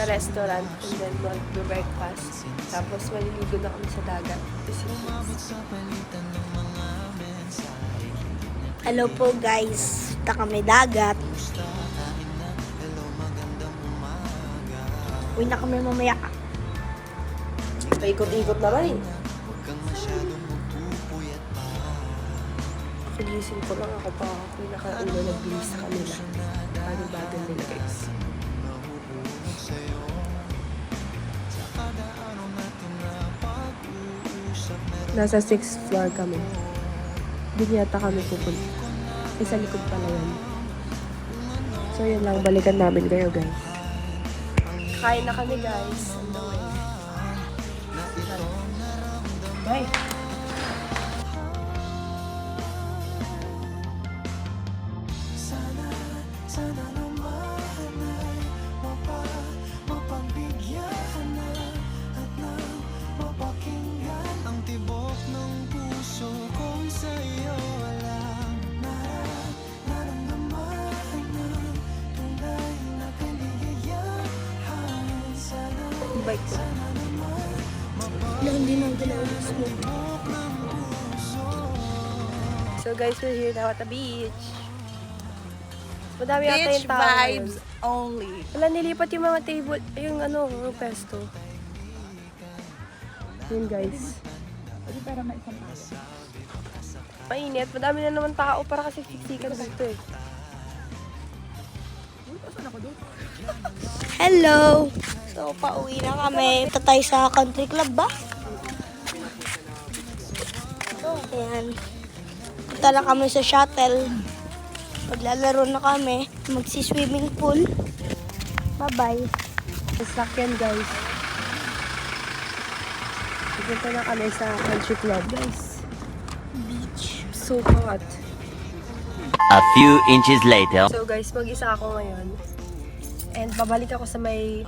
sa restaurant and then mag-breakfast. Tapos maliligo na kami sa dagat. Hello po guys, punta kami dagat. Uwi na kami mamaya. Paikot-ikot naman eh. Kagising ko lang ako pa ako nag-bilis sa kanila. Bago-bago nila guys. Nasa 6th floor kami. Hindi yata kami pupunta. Sa likod pala yan. So yun lang, balikan namin kayo guys. Kain na kami guys. Bye! Bike ko. Hindi na ginawin mo. So guys, we're here now at the beach. Madami yata Beach yung tao vibes ngayon. only. Wala, nilipat yung mga table, yung yung pesto. Yun guys. Pwede para may isang paso. Mainit, madami na naman tao para kasi siksikan dito eh. Hello! So, pauwi na kami. Punta tayo sa country club ba? Ayan. Punta na kami sa shuttle. Paglalaro na kami. Magsi-swimming pool. Bye-bye. Sasakyan guys. Pupunta na kami sa country club guys. Beach. So hot. A few inches later. So guys, mag-isa ako ngayon. And babalik ako sa may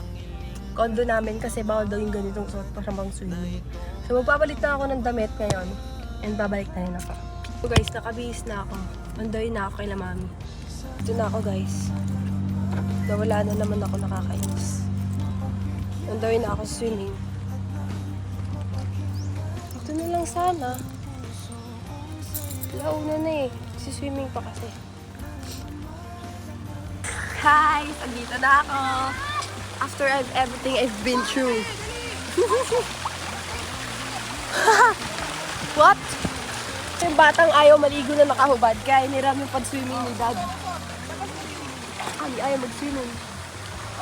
condo namin kasi bawal daw yung ganitong suot pa siyang pang swimming. So magpapalit na ako ng damit ngayon. And babalik na rin ako. So guys, nakabihis na ako. Andoy na ako kay La Mami. Ito na ako guys. Nawala na naman ako, nakakainis. Andoy na ako swimming. Ito na lang sana. Launa na eh. Swimming pa kasi. Guys, andito na ako. After everything I've been through. What? Yung batang ayaw maligo na nakahubad kaya niram yung pag-swimming ni Dad. Ayaw mag-swimming.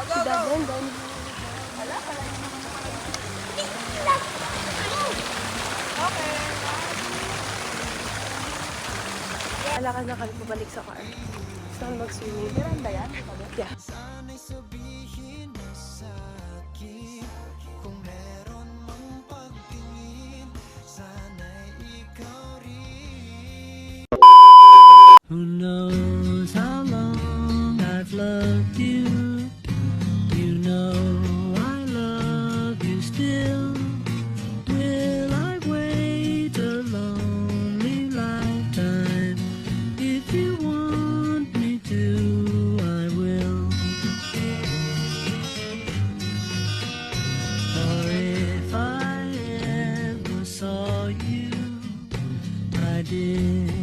Si Dad nandun. Alakad na kami pabalik sa car. Gusto kami mag-swimming. Miranda yan? Yeah. Who knows how long I've loved you? You know I love you still. Will I wait a lonely lifetime? If you want me to, I will. Or if I ever saw you, I did.